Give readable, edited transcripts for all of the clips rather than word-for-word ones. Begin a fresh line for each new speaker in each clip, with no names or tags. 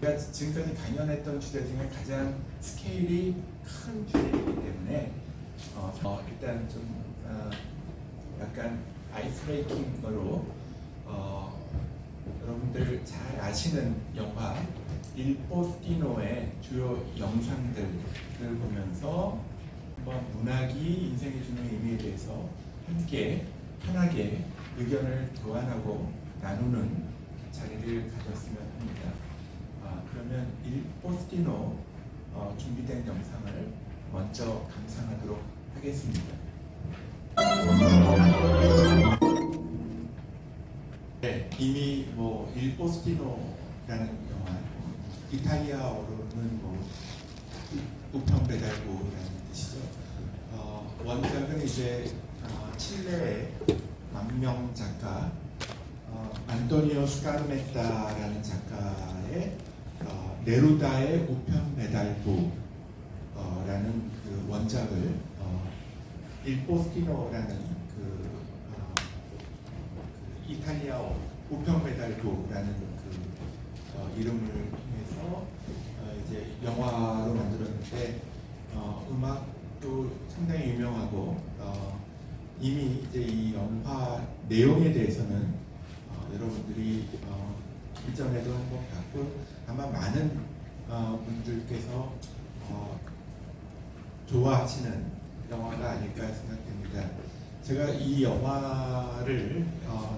제가 지금까지 강연했던 주제 중에 가장 스케일이 큰 주제이기 때문에 일단 좀 약간 아이스 브레이킹으로 여러분들 잘 아시는 영화 일 포스티노의 주요 영상들을 보면서 한번 문학이 인생에 주는 의미에 대해서 함께 편하게 의견을 교환하고 나누는 자리를 가졌으면 합니다. 그러면 일 포스티노 준비된 영상을 먼저 감상하도록 하겠습니다. 네, 이미 일 포스티노라는 영화, 이탈리아어로는 우편 배달부라는 뜻이죠. 원작은 이제 칠레의 망명 작가 안토니오 스카르메타라는 작가의 네루다의 우편 배달부라는 그 원작을 일 포스티노라는 그 이탈리아어 우편 배달부라는 그 이름을 통해서 이제 영화로 만들었는데 음악도 상당히 유명하고 이미 이제 이 영화 내용에 대해서는 여러분들이 일전에도 한번 봤고 아마 많은 분들께서 좋아하시는 영화가 아닐까 생각됩니다. 제가 이 영화를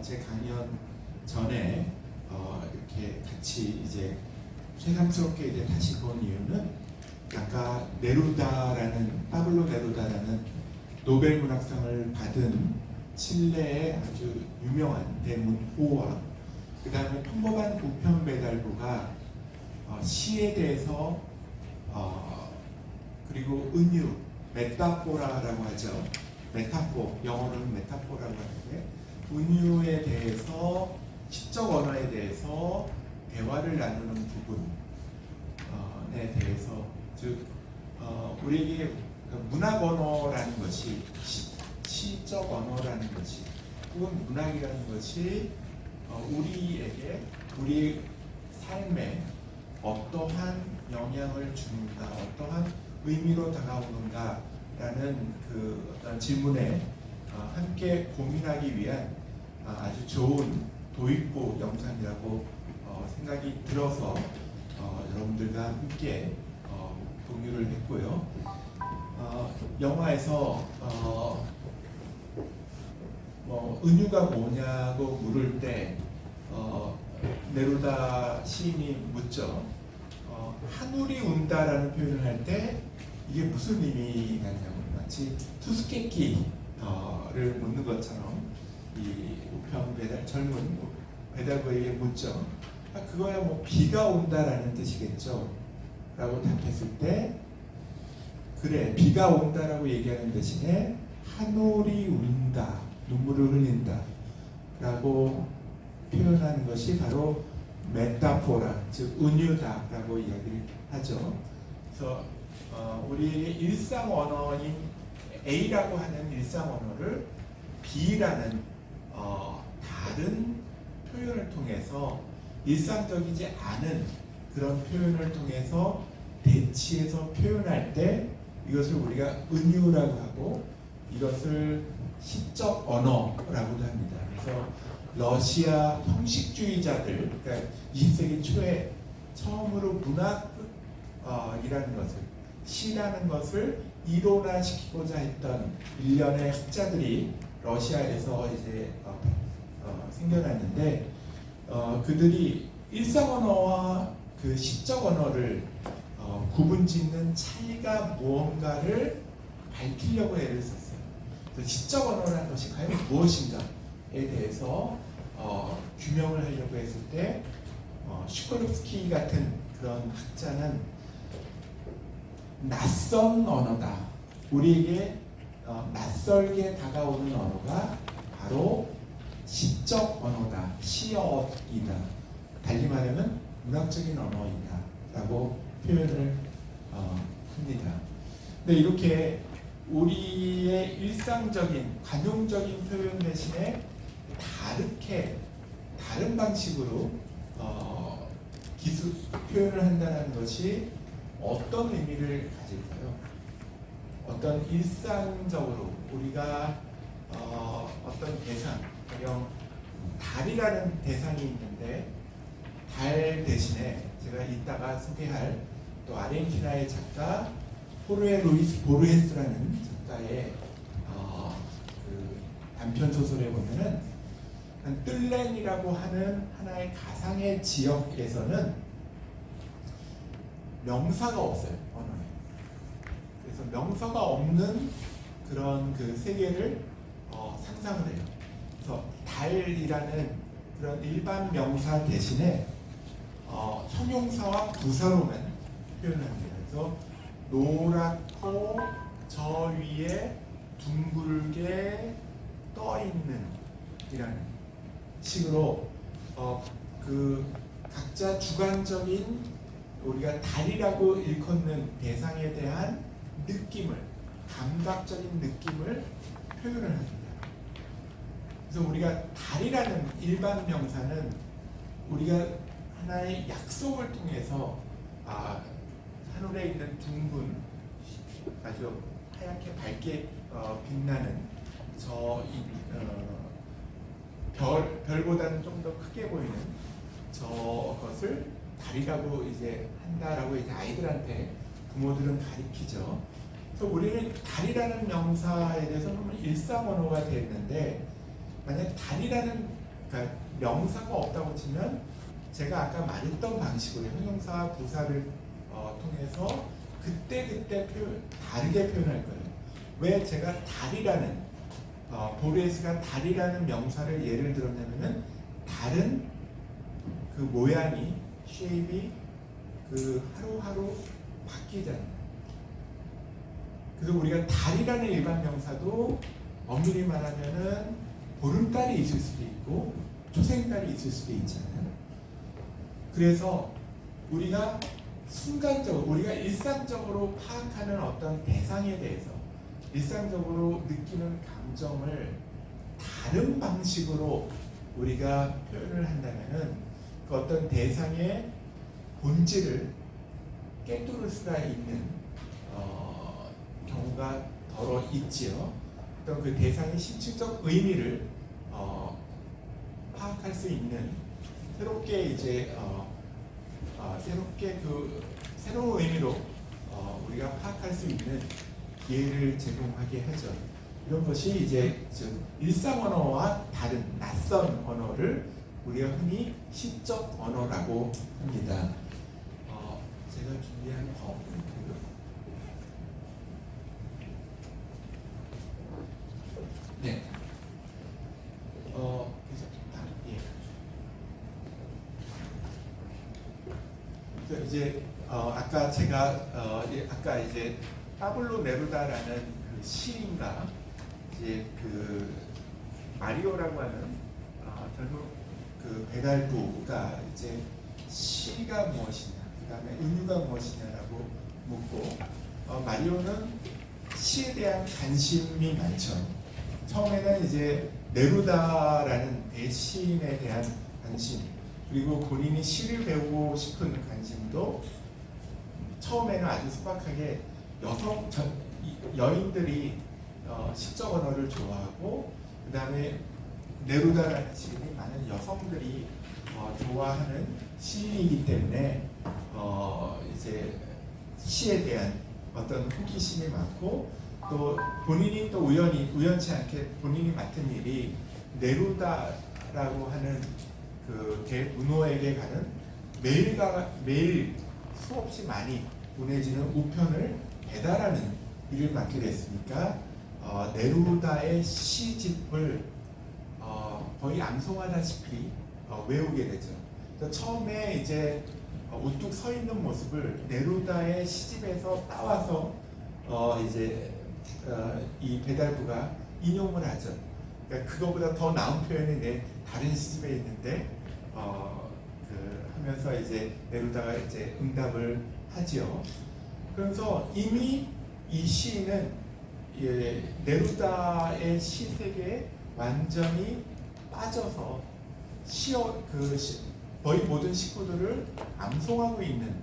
제 강연 전에 이렇게 같이 이제 새삼스럽게 이제 다시 본 이유는 아까 파블로 네루다라는 노벨 문학상을 받은 칠레의 아주 유명한 대문호와 그 다음에 평범한 우편 배달부가 시에 대해서 그리고 은유, 메타포라라고 하죠. 메타포, 영어로는 메타포라고 하는데 은유에 대해서 시적 언어에 대해서 대화를 나누는 부분에 대해서 즉 우리에게 문학 언어라는 것이 시적 언어라는 것이 혹은 문학이라는 것이 우리에게 우리 삶에 어떠한 영향을 주는가, 어떠한 의미로 다가오는가라는 그 어떤 질문에 함께 고민하기 위한 아주 좋은 도입부 영상이라고 생각이 들어서 여러분들과 함께 공유를 했고요. 영화에서 은유가 뭐냐고 물을 때 네루다 시인이 묻죠. 하늘이 운다라는 표현을 할 때 이게 무슨 의미가 있냐고 마치 투스케키를 묻는 것처럼 이 우편 젊은 배달부에게 묻죠. 그거야 비가 온다라는 뜻이겠죠 라고 답했을 때 그래 비가 온다라고 얘기하는 대신에 하늘이 운다 눈물을 흘린다 라고 표현하는 것이 바로 메타포라 즉 은유다라고 이야기를 하죠. 그래서 우리에게 일상 언어인 A라고 하는 일상 언어를 B라는 다른 표현을 통해서 일상적이지 않은 그런 표현을 통해서 대치해서 표현할 때 이것을 우리가 은유라고 하고 이것을 시적 언어라고도 합니다. 그래서 러시아 형식주의자들, 그러니까 20세기 초에 처음으로 문학이라는 것을, 시라는 것을 이론화시키고자 했던 일련의 학자들이 러시아에서 이제 생겨났는데 그들이 일상 언어와 그 시적 언어를 구분짓는 차이가 무언가를 밝히려고 애를 썼어요. 시적 언어라는 것이 과연 무엇인가에 대해서 규명을 하려고 했을 때 슈콜롭스키 같은 그런 학자는 낯선 언어다. 우리에게 낯설게 다가오는 언어가 바로 시적 언어다. 시어이다. 달리 말하면 문학적인 언어이다. 라고 표현을 합니다. 근데 이렇게 우리의 일상적인 관용적인 표현 대신에 다른 방식으로 기술 표현을 한다는 것이 어떤 의미를 가질까요? 어떤 일상적으로 우리가 어떤 대상, 가령 달이라는 대상이 있는데 달 대신에 제가 이따가 소개할 또 아르헨티나의 작가 호르헤 루이스 보르헤스라는 작가의 그 단편 소설에 보면은 뜰렌이라고 하는 하나의 가상의 지역에서는 명사가 없어요, 언어에. 그래서 명사가 없는 그런 그 세계를 상상을 해요. 그래서 달이라는 그런 일반 명사 대신에 형용사와 부사로만 표현합니다. 그래서 노랗고 저 위에 둥글게 떠 있는 이라는 식으로 그 각자 주관적인 우리가 달이라고 일컫는 대상에 대한 느낌을, 감각적인 느낌을 표현을 합니다. 그래서 우리가 달이라는 일반 명사는 우리가 하나의 약속을 통해서 하늘에 있는 둥근 아주 하얗게 밝게 빛나는 별보다는 좀 더 크게 보이는 저것을 달이라고 이제 한다라고 이제 아이들한테 부모들은 가르치죠. 그래서 우리는 달이라는 명사에 대해서 보면 일상 언어가 됐는데 만약 달이라는 그러니까 명사가 없다고 치면 제가 아까 말했던 방식으로 형용사와 부사를 통해서 그때 다르게 표현할 거예요. 왜 제가 달이라는 보르헤스가 달이라는 명사를 예를 들었냐면은 달은 그 모양이 쉐입이 그 하루하루 바뀌잖아요. 그래서 우리가 달이라는 일반 명사도 엄밀히 말하면은 보름달이 있을 수도 있고 초생달이 있을 수도 있잖아요. 그래서 우리가 순간적으로 우리가 일상적으로 파악하는 어떤 대상에 대해서 일상적으로 느끼는 감정을 다른 방식으로 우리가 표현을 한다면은 그 어떤 대상의 본질을 깨뚫을 수가 있는 경우가 더러 있지요. 어떤 그 대상의 심층적 의미를 파악할 수 있는 새롭게 이제 새롭게 그 새로운 의미로 우리가 파악할 수 있는 기회를 제공하게 하죠. 이런 것이 이제 일상 언어와 다른 낯선 언어를 우리가 흔히 시적 언어라고 합니다. 제가 준비한 퍼포먼트. 네. 예. 이제 아까 제가 아까 이제 파블로 네루다라는 그 시인과 이제 그 마리오라고 하는 젊은 그 배달부가 이제 시가 무엇이냐, 그 다음에 은유가 무엇이냐라고 묻고 마리오는 시에 대한 관심이 많죠. 처음에는 이제 네루다라는 대시인에 대한 관심, 그리고 본인이 시를 배우고 싶은 관심도 처음에는 아주 소박하게 여인들이 시적 언어를 좋아하고 그 다음에 네루다라는 시인이 많은 여성들이 좋아하는 시인이기 때문에 이제 시에 대한 어떤 호기심이 많고 또 본인이 또 우연치 않게 본인이 맡은 일이 네루다라고 하는 그 대문호에게 가는 매일 수없이 많이 보내지는 우편을 배달하는 일을 맡게 됐으니까 네루다의 시집을 거의 암송하다시피 외우게 되죠. 처음에 이제 우뚝 서 있는 모습을 네루다의 시집에서 따와서 이제 이 배달부가 인용을 하죠. 그러니까 그거보다 더 나은 표현이 다른 시집에 있는데 하면서 이제 네루다가 이제 응답을 하지요. 그래서 이미 이 시인은 네루다의 시 세계에 완전히 빠져서 거의 모든 식구들을 암송하고 있는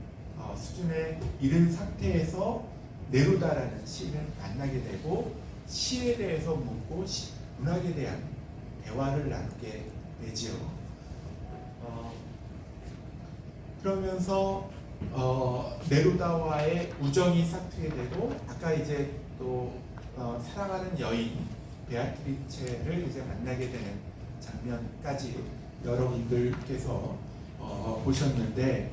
수준에 이른 상태에서 네루다라는 시인을 만나게 되고 시에 대해서 묻고 문학에 대한 대화를 나누게 되지요. 그러면서 네루다와의 우정이 싹트게 되고 아까 이제 또 사랑하는 여인 베아트리체를 이제 만나게 되는 장면까지 여러분들께서 보셨는데,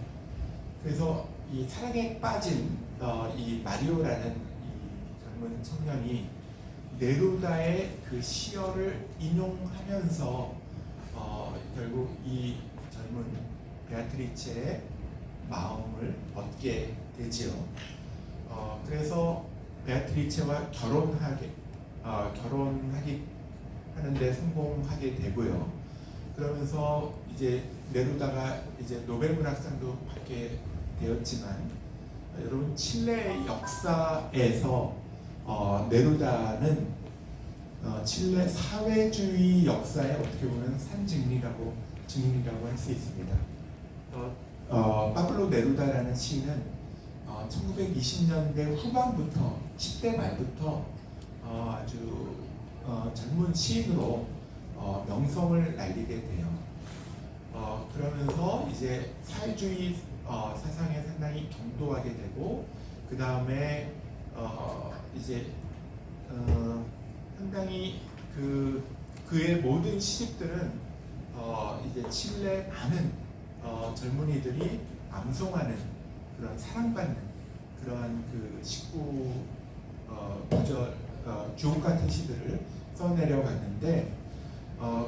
그래서 이 사랑에 빠진 이 마리오라는 이 젊은 청년이 네루다의 그 시어를 인용하면서 결국 이 젊은 베아트리체의 마음을 얻게 되지요. 그래서 베아트리체와 결혼하기 하는데 성공하게 되고요. 그러면서 이제 네루다가 이제 노벨문학상도 받게 되었지만, 여러분 칠레 역사에서 네루다는 칠레 사회주의 역사의 어떻게 보면 산증인이라고 할 수 있습니다. 파블로 네루다라는 시인은 1920년대 후반부터 10대 말부터 아주 젊은 시인으로 명성을 날리게 돼요. 그러면서 이제 사회주의 사상에 상당히 경도하게 되고, 그 다음에 이제 상당히 그의 모든 시집들은 이제 칠레 많은 젊은이들이 암송하는 그런 사랑받는 그러한 그 식구 주옥 같은 시들을 써내려갔는데,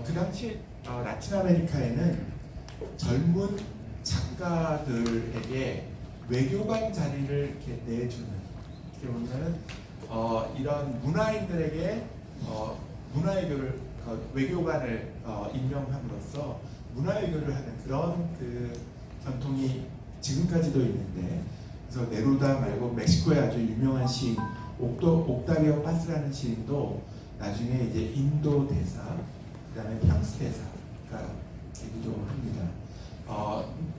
그 당시 라틴 아메리카에는 젊은 작가들에게 외교관 자리를 이렇게 내주는, 이렇게 보면은 이런 문화인들에게 문화외교를 외교관을 임명함으로써 문화외교를 하는 그런 그 전통이 지금까지도 있는데, 그래서 네루다 말고 멕시코의 아주 유명한 시인 옥타비오 파스라는 시인도 나중에 이제 인도 대사, 그다음에 프랑스 대사가 되기도 합니다.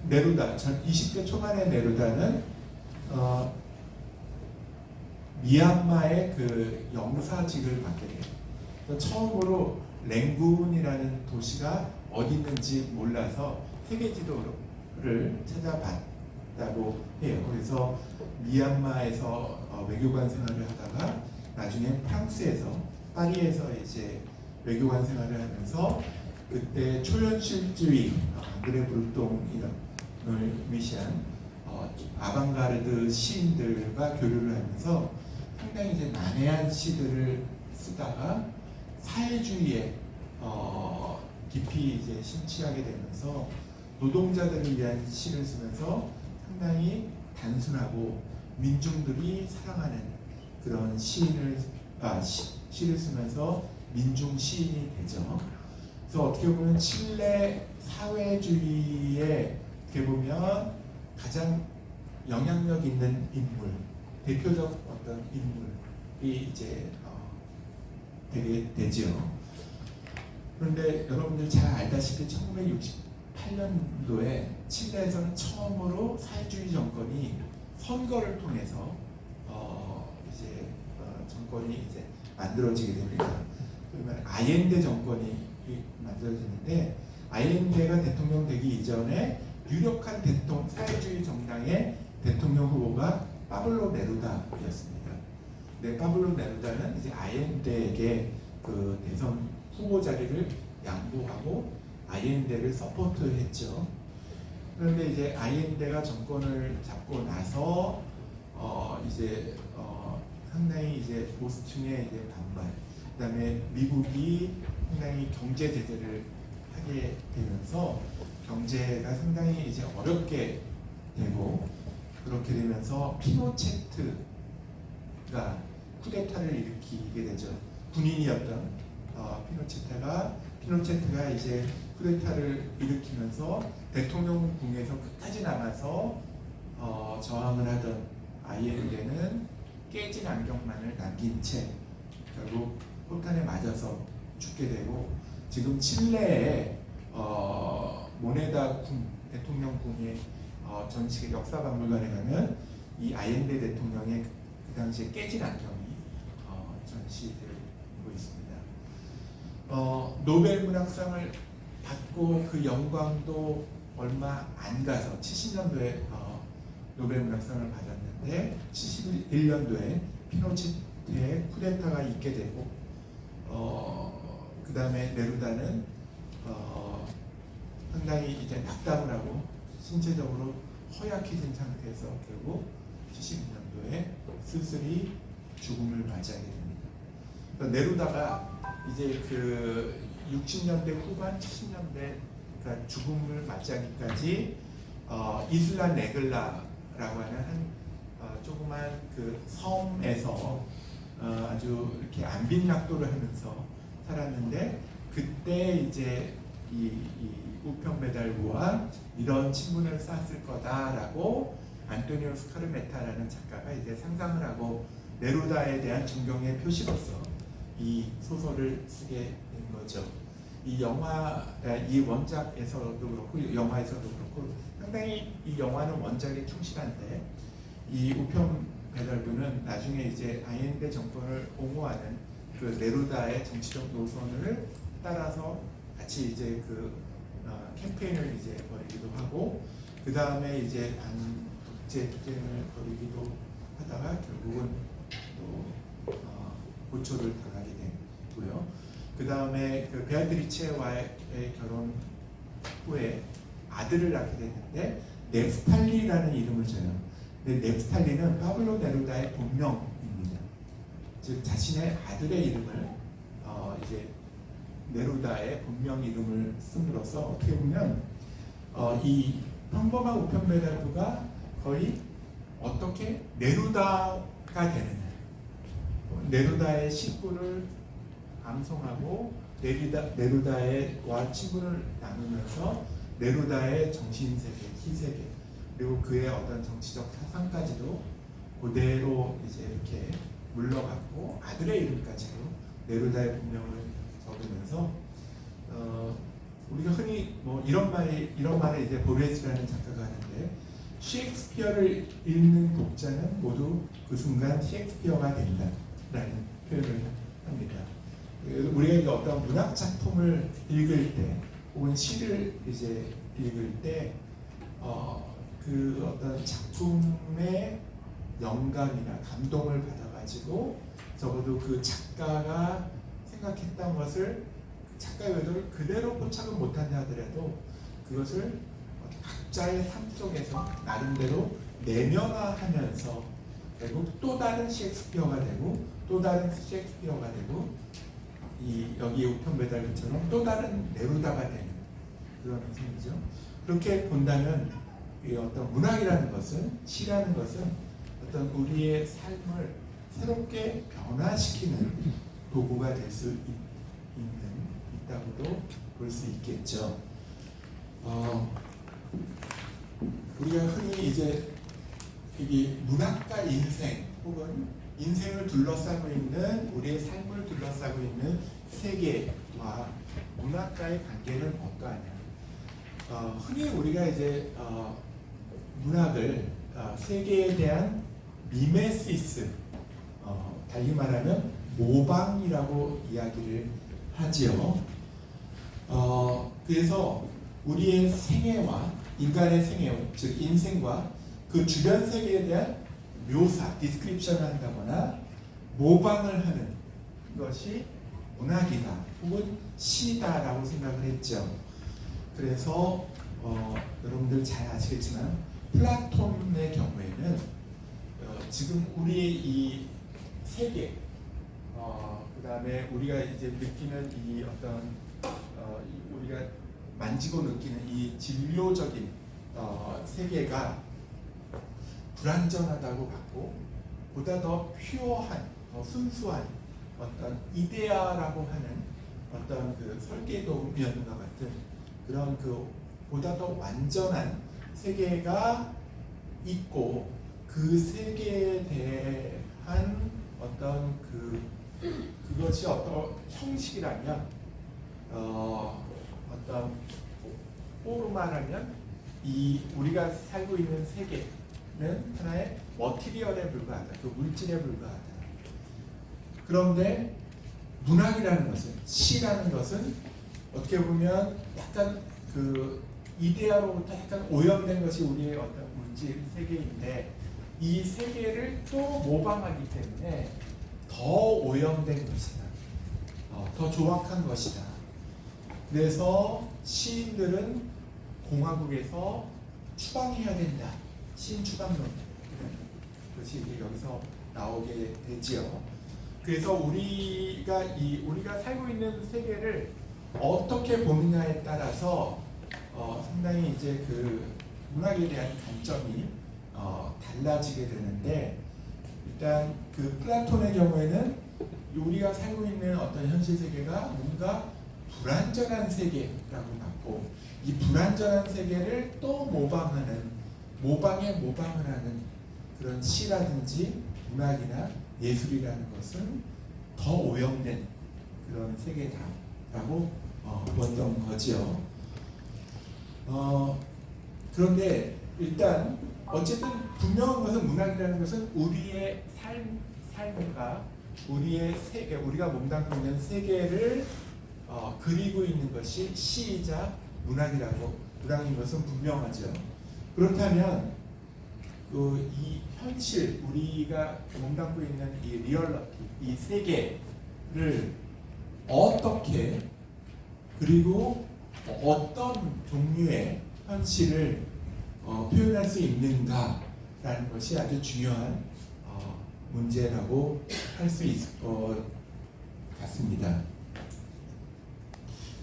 네루다 20대 초반의 네루다는 미얀마의 그 영사직을 맡게 돼요. 처음으로 랭군이라는 도시가 어디 있는지 몰라서 세계 지도를 찾아봤다고 해요. 그래서 미얀마에서 외교관 생활을 하다가 나중에 프랑스에서 파리에서 이제 외교관 생활을 하면서 그때 초현실주의 앙드레 브루똥을 위시한 아방가르드 시인들과 교류를 하면서 상당히 이제 난해한 시들을 쓰다가 사회주의에 깊이 이제 심취하게 되면서 노동자들을 위한 시를 쓰면서 상당히 단순하고 민중들이 사랑하는 그런 시를 쓰면서 민중 시인이 되죠. 그래서 어떻게 보면 칠레 사회주의에 어떻게 보면 가장 영향력 있는 인물, 대표적 어떤 인물이 이제 되게 되죠. 그런데 여러분들 잘 알다시피 1968년도에 칠레에서는 처음으로 사회주의 정권이 선거를 통해서 정권이 이제 만들어지게 됩니다. 그러면 아옌데 정권이 만들어지는데, 아옌데가 대통령 되기 이전에 유력한 사회주의 정당의 대통령 후보가 파블로 네루다였습니다. 근데 파블로 네루다는 이제 아옌데에게 그 대선 후보 자리를 양보하고 아옌데를 서포트했죠. 그런데 이제 아옌데가 정권을 잡고 나서 상당히 이제 보수층의 이제 반발, 그다음에 미국이 상당히 경제 제재를 하게 되면서 경제가 상당히 이제 어렵게 되고, 그렇게 되면서 피노체트가 쿠데타를 일으키게 되죠. 군인이었던 피노체트가 이제 쿠데타를 일으키면서 대통령궁에서 끝까지 남아서 저항을 하던 아이엔데는 깨진 안경만을 남긴 채 결국 포탄에 맞아서 죽게 되고, 지금 칠레의 모네다 궁 대통령 궁의 전시의 역사박물관에 가면 이 아옌데 대통령의 그 당시에 깨진 안경이 전시되고 있습니다. 노벨 문학상을 받고 그 영광도 얼마 안 가서 70년도에 노벨 문학상을 받았는데 71년도에 피노체트의 쿠데타가 있게 되고 그 다음에 네루다는 상당히 이제 낙담을 하고 신체적으로 허약해진 상태에서 결국 72년도에 쓸쓸히 죽음을 맞이하게 됩니다. 그러니까 네루다가 이제 그 60년대 후반 70년대 그러니까 죽음을 맞이하기까지 이슬라 네글라라고 하는 한 조그만 그 섬에서 아주 이렇게 안빈낙도를 하면서 살았는데 그때 이제 이 우편배달부와 이런 친분을 쌓았을 거다라고 안토니오 스카르메타라는 작가가 이제 상상을 하고 네루다에 대한 존경의 표시로서 이 소설을 쓰게 된 거죠. 이 원작에서도 그렇고 영화에서도 그렇고 상당히 이 영화는 원작에 충실한데 이 우편 배달부는 나중에 이제 아옌데 정권을 옹호하는 그 네루다의 정치적 노선을 따라서 같이 이제 그 캠페인을 이제 벌이기도 하고 그 다음에 이제 반독재 투쟁을 벌이기도 하다가 결국은 또 고초를 당하게 되고요. 그 다음에 그 베아트리체와의 결혼 후에 아들을 낳게 됐는데 넵스탈리라는 이름을 줘요. 근데 넵스탈리는 파블로 네루다의 본명입니다. 즉 자신의 아들의 이름을 이제 네루다의 본명 이름을 씀으로써 어떻게 보면 이 평범한 우편배달부가 거의 어떻게 네루다가 되느냐, 네루다의 식구를 암송하고 네루다와 친분을 나누면서 네루다의 정신세계, 희세계 그리고 그의 어떤 정치적 사상까지도 그대로 이제 이렇게 물러갔고 아들의 이름까지도 네루다의 본명을 적으면서 우리가 흔히 뭐 이런 말을 이제 보레스라는 작가가 하는데 셰익스피어를 읽는 독자는 모두 그 순간 셰익스피어가 된다라는 표현을 합니다. 우리가 어떤 문학 작품을 읽을 때 혹은 시를 이제 읽을 때 그 어떤 작품의 영감이나 감동을 받아가지고 적어도 그 작가가 생각했던 것을 작가의 의도를 그대로 포착은 못한다 하더라도 그것을 각자의 삶 속에서 나름대로 내면화하면서 결국 또 다른 셰익스피어가 되고 또 다른 셰익스피어가 되고 여기 우편배달부처럼 또 다른 네루다가 되는 그런 셈이죠. 그렇게 본다면 이 어떤 문학이라는 것은 시라는 것은 어떤 우리의 삶을 새롭게 변화시키는 도구가 될 수 있다고도 볼 수 있겠죠. 우리가 흔히 이제 이 문학과 인생 혹은 인생을 둘러싸고 있는 우리의 삶을 둘러싸고 있는 세계와 문학과의 관계는 어떠하냐? 흔히 우리가 이제 문학을 세계에 대한 미메시스, 달리 말하면 모방이라고 이야기를 하지요. 그래서 우리의 생애와 인간의 생애, 즉 인생과 그 주변 세계에 대한 묘사, 디스크립션을 한다거나 모방을 하는 것이 문학이다 혹은 시다라고 생각을 했죠. 그래서 여러분들 잘 아시겠지만 플라톤의 경우에는 지금 우리의 이 세계, 그 다음에 우리가 이제 느끼는 이 어떤 우리가 만지고 느끼는 이 진료적인 세계가 불완전하다고 봤고 보다 더 퓨어한, 더 순수한 어떤 이데아라고 하는 어떤 그 설계도면과 같은 그런 그 보다 더 완전한 세계가 있고 그 세계에 대한 어떤 그것이 어떤 형식이라면 어떤 O로 말하면 이 우리가 살고 있는 세계는 하나의 머티리얼에 불과하다. 그 물질에 불과하다. 그런데 문학이라는 것은, 시라는 것은 어떻게 보면 약간 그 이데아로부터 약간 오염된 것이 우리의 어떤 물질 세계인데, 이 세계를 또 모방하기 때문에 더 오염된 것이다. 더 조악한 것이다. 그래서 시인들은 공화국에서 추방해야 된다. 시인 추방론. 그것이 이제 여기서 나오게 되지요. 그래서 우리가 살고 있는 세계를 어떻게 보느냐에 따라서 상당히 이제 그 문학에 대한 관점이 달라지게 되는데, 일단 그 플라톤의 경우에는 우리가 살고 있는 어떤 현실 세계가 뭔가 불완전한 세계라고 봤고, 이 불완전한 세계를 또 모방을 하는 그런 시라든지 문학이나 예술이라는 것은 더 오염된 그런 세계다라고 보았던 거지요. 그런데 일단 어쨌든 분명한 것은, 문학이라는 것은 우리의 삶과 우리의 세계, 우리가 몸담고 있는 세계를 그리고 있는 것이 시이자 문학인 것은 분명하죠. 그렇다면 이 현실, 우리가 몸담고 있는 이 리얼리티, 이 세계를 어떻게, 그리고 어떤 종류의 현실을 표현할 수 있는가라는 것이 아주 중요한 문제라고 할 수 있을 것 같습니다.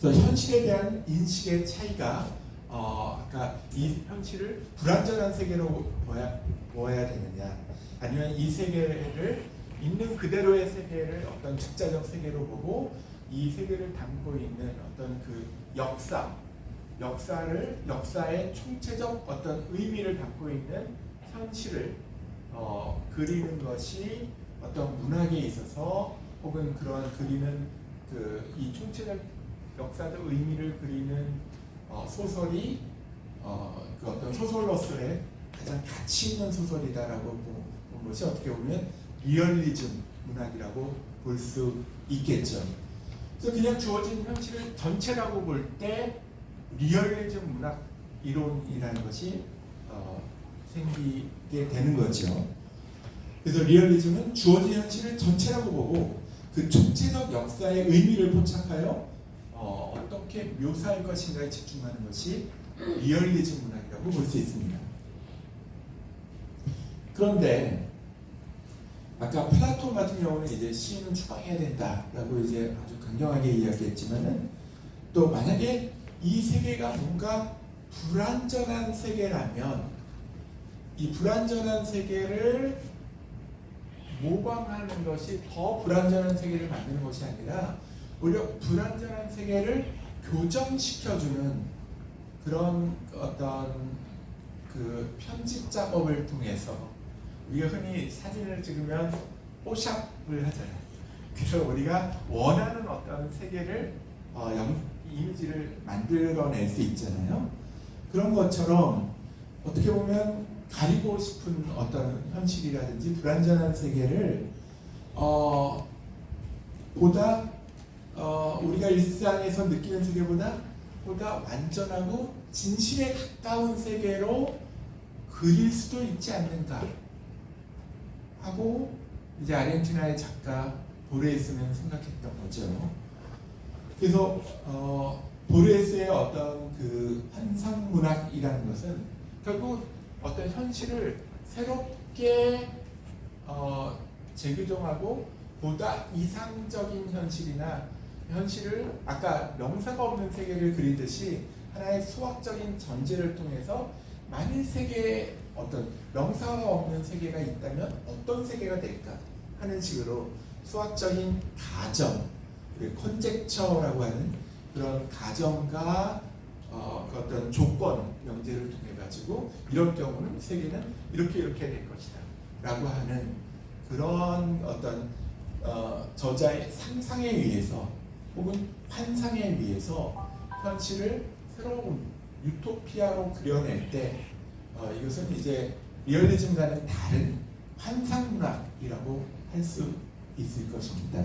그래서 현실에 대한 인식의 차이가 아까 이 현실을 불완전한 세계로 보아야 되느냐, 아니면 이 세계를 있는 그대로의 세계를 어떤 즉자적 세계로 보고 이 세계를 담고 있는 어떤 그 역사의 총체적 어떤 의미를 담고 있는 현실을 그리는 것이 어떤 문학에 있어서, 혹은 그런 그리는 이 총체적 역사적 의미를 그리는 소설이 그 어떤 소설로서의 가장 가치 있는 소설이다라고 본 것이 어떻게 보면 리얼리즘 문학이라고 볼 수 있겠죠. 그래서 그냥 주어진 현실을 전체라고 볼 때 리얼리즘 문학 이론이라는 것이 생기게 되는 거죠. 그래서 리얼리즘은 주어진 현실을 전체라고 보고 그 총체적 역사의 의미를 포착하여 어떻게 묘사할 것인가에 집중하는 것이 리얼리즘 문학이라고 볼 수 있습니다. 그런데 아까 플라톤 같은 경우는 이제 시인은 추방해야 된다라고 이제 아주 강경하게 이야기했지만은, 또 만약에 이 세계가 뭔가 불완전한 세계라면 이 불완전한 세계를 모방하는 것이 더 불완전한 세계를 만드는 것이 아니라 오히려 불완전한 세계를 교정시켜주는 그런 어떤 그 편집 작업을 통해서, 우리가 흔히 사진을 찍으면 포샵을 하잖아요. 그래서 우리가 원하는 어떤 세계를 이미지를 만들어낼 수 있잖아요. 그런 것처럼 어떻게 보면 가리고 싶은 어떤 현실이라든지 불완전한 세계를 보다 우리가 일상에서 느끼는 세계보다 완전하고 진실에 가까운 세계로 그릴 수도 있지 않는가 하고 이제 아르헨티나의 작가 보르헤스는 생각했던 거죠. 그래서 보르헤스의 어떤 그 환상 문학이라는 것은 결국 어떤 현실을 새롭게 재규정하고 보다 이상적인 현실을 아까 명사가 없는 세계를 그리듯이 하나의 수학적인 전제를 통해서 만일 세계에 어떤 명사가 없는 세계가 있다면 어떤 세계가 될까 하는 식으로 수학적인 가정, 컨젝처라고 하는 그런 가정과 그 어떤 조건 명제를 통해 가지고 이런 경우는 세계는 이렇게 될 것이다 라고 하는 그런 어떤 저자의 상상에 의해서 혹은 환상에 의해서 현실을 새로운 유토피아로 그려낼 때 이것은 이제 리얼리즘과는 다른 환상문학이라고 할 수 있을 것입니다.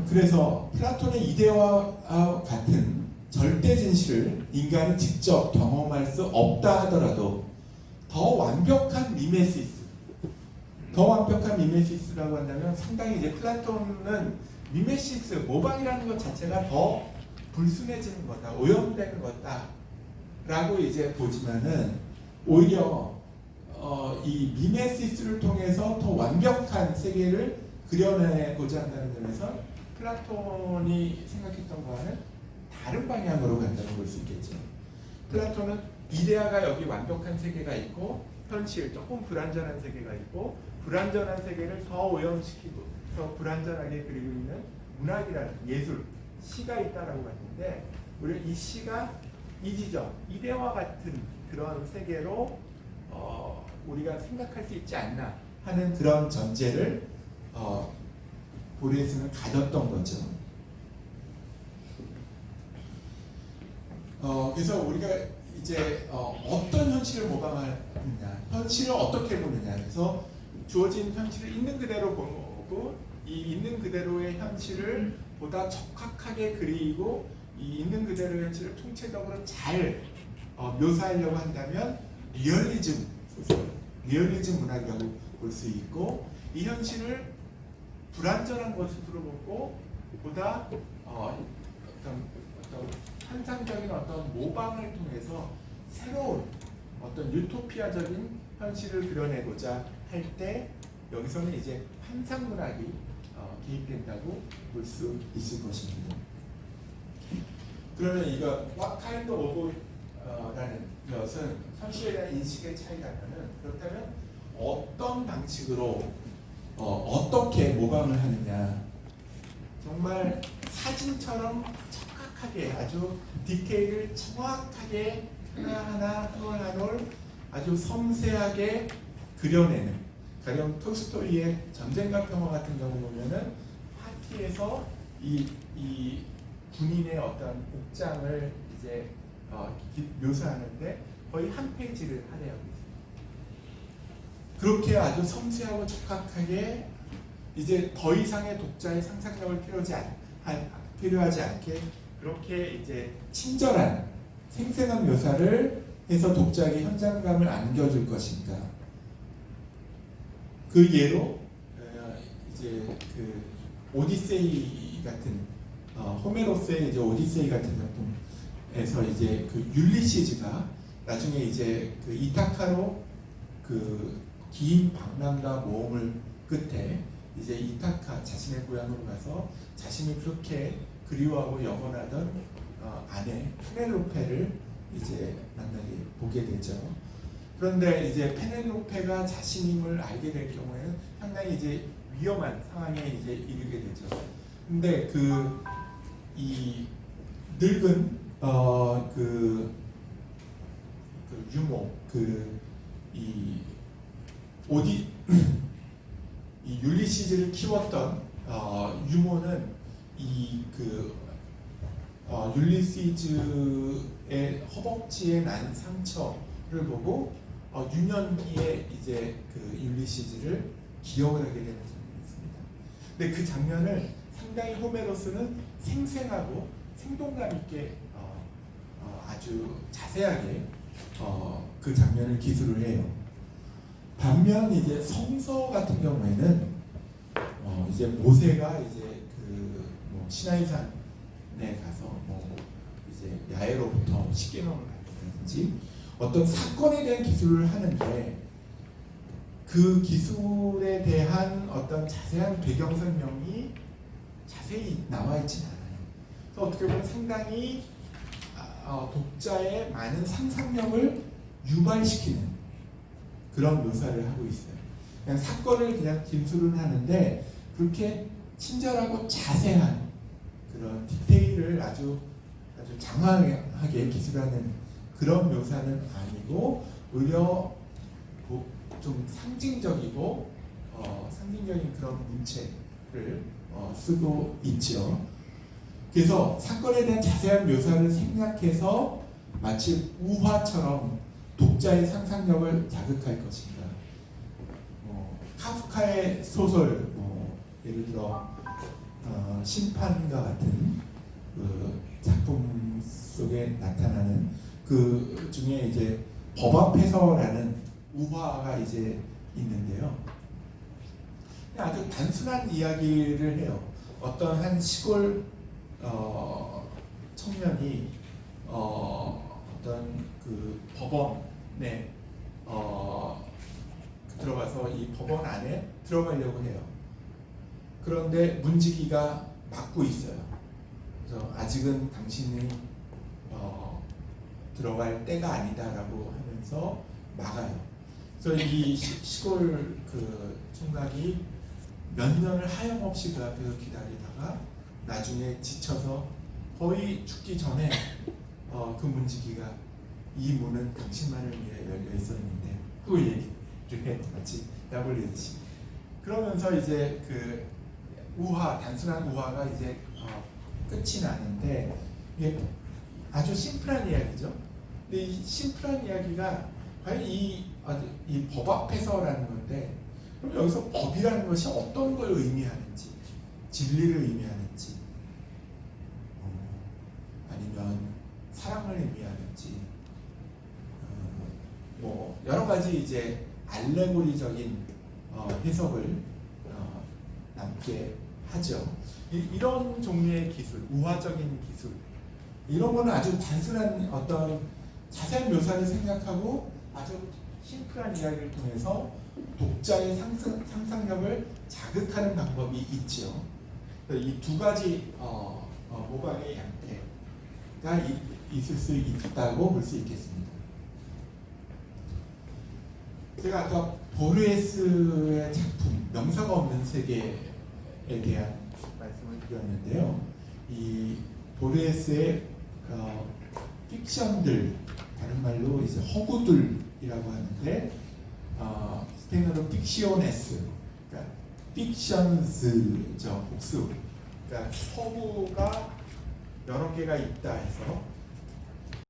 그래서 플라톤의 이데아와 같은 절대 진실을 인간이 직접 경험할 수 없다 하더라도 더 완벽한 미메시스라고 한다면 상당히 이제 플라톤은 미메시스, 모방이라는 것 자체가 더 불순해지는 거다, 오염되는 거다 라고 이제 보지만은 오히려 이 미메시스를 통해서 더 완벽한 세계를 그려내고자 한다는 점에서 플라톤이 생각했던 거와는 다른 방향으로 간다고 볼 수 있겠죠. 플라톤은 이데아가 여기 완벽한 세계가 있고 현실, 조금 불완전한 세계가 있고 불완전한 세계를 더 오염시키고 더 불완전하게 그리고 있는 문학이라는 예술, 시가 있다라고 봤는데 우리 이 시가 이지적, 이데아와 같은 그런 세계로 우리가 생각할 수 있지 않나 하는 그런 전제를 보리에스는 가졌던 거죠. 그래서 우리가 이제 어떤 현실을 모방하느냐, 현실을 어떻게 보느냐, 그래서 주어진 현실을 있는 그대로 보고 이 있는 그대로의 현실을 보다 적확하게 그리고 이 있는 그대로의 현실을 통체적으로 잘 묘사하려고 한다면 리얼리즘 소설, 리얼리즘 문학이라고 볼 수 있고 이 현실을 불완전한 것으로 보고 보다 어떤 환상적인 어떤 모방을 통해서 새로운 어떤 유토피아적인 현실을 그려내고자 할 때 여기서는 이제 환상 문학이 개입된다고 볼 수 있을 것입니다. 그러면 이거 What kind of 라는 것은 현실에 대한 인식의 차이라면은 그렇다면 어떤 방식으로 어떻게 모방을 하느냐, 정말 사진처럼 정확하게 아주 디테일을 정확하게 하나하나 한 올 아주 섬세하게 그려내는, 가령 톨스토이의 전쟁과 평화 같은 경우 보면은 파티에서 이 군인의 어떤 복장을 이제 묘사하는데 거의 한 페이지를 할애하고 있습니다. 그렇게 아주 섬세하고 적확하게 이제 더 이상의 독자의 상상력을 필요하지 않게 그렇게 이제 친절한 생생한 묘사를 해서 독자에게 현장감을 안겨줄 것인가. 그 예로 이제 그 오디세이 같은 호메로스의 이제 오디세이 같은 작품에서 이제 그 율리시즈가 나중에 이제 그 이타카로 그 긴 방랑과 모험을 끝에 이제 이타카 자신의 고향으로 가서 자신이 그렇게 그리워하고 영원하던 아내 페넬로페를 이제 만나게 보게 되죠. 그런데 이제 페넬로페가 자신임을 알게 될 경우에는 상당히 이제 위험한 상황에 이제 이르게 되죠. 근데 이 늙은 유모 이 율리시즈를 키웠던 유모는 율리시즈의 허벅지에 난 상처를 보고 유년 뒤에 이제 그 율리시즈를 기억을 하게 되는 장면이 있습니다. 근데 그 장면을 상당히 호메로스는 생생하고 생동감 있게 아주 자세하게 그 장면을 기술을 해요. 반면 이제 성서 같은 경우에는 이제 모세가 이제 시나이산에 가서 이제 야외로부터 십계명을 받는다든지 어떤 사건에 대한 기술을 하는데 그 기술에 대한 어떤 자세한 배경 설명이 자세히 나와 있지는 않아요. 그래서 어떻게 보면 상당히 독자의 많은 상상력을 유발시키는 그런 묘사를 하고 있어요. 그냥 사건을 그냥 진술은 하는데 그렇게 친절하고 자세한 그런 디테일을 아주 장황하게 기술하는 그런 묘사는 아니고 오히려 좀 상징적이고 상징적인 그런 문체를 쓰고 있죠. 그래서 사건에 대한 자세한 묘사를 생략해서 마치 우화처럼 독자의 상상력을 자극할 것인가. 카프카의 소설, 예를 들어 심판과 같은 그 작품 속에 나타나는 그 중에 이제 법 앞에서라는 우화가 이제 있는데요. 아주 단순한 이야기를 해요. 어떤 한 시골 청년이 어떤 그 법원에 들어가서 이 법원 안에 들어가려고 해요. 그런데 문지기가 막고 있어요. 그래서 아직은 당신이 들어갈 때가 아니다라고 하면서 막아요. 그래서 이 시골 그 총각이 몇 년을 하염없이 그 앞에서 기다리다가 나중에 지쳐서 거의 죽기 전에 그 문지기가 이 문은 당신만을 위해 열려 있었는데 그 얘기를 해 마치 약올리듯이. 그러면서 이제 그 우화, 단순한 우화가 이제 끝이 나는데 이게 아주 심플한 이야기죠. 근데 이 심플한 이야기가 과연 이 법 앞에서라는 건데, 그럼 여기서 법이라는 것이 어떤 걸 의미하는지, 진리를 의미하는지, 아니면 사랑을 의미하는지, 뭐 여러 가지 이제 알레고리적인 해석을 남게 하죠. 이런 종류의 기술, 우화적인 기술, 이런 거는 아주 단순한 어떤 자세한 묘사를 생각하고 아주 심플한 이야기를 통해서 독자의 상상력을 자극하는 방법이 있죠. 이 두 가지 모방의 양태가 있을 수 있다고 볼 수 있겠습니다. 제가 아까 보르헤스의 작품 명사가 없는 세계에 대한 말씀을 드렸는데요. 이 보르헤스의 픽션들, 다른 말로 이제 허구들이라고 하는데 스페인어로 픽시오네스, 그러니까 픽션즈죠, 복수. 그러니까 허구가 여러 개가 있다 해서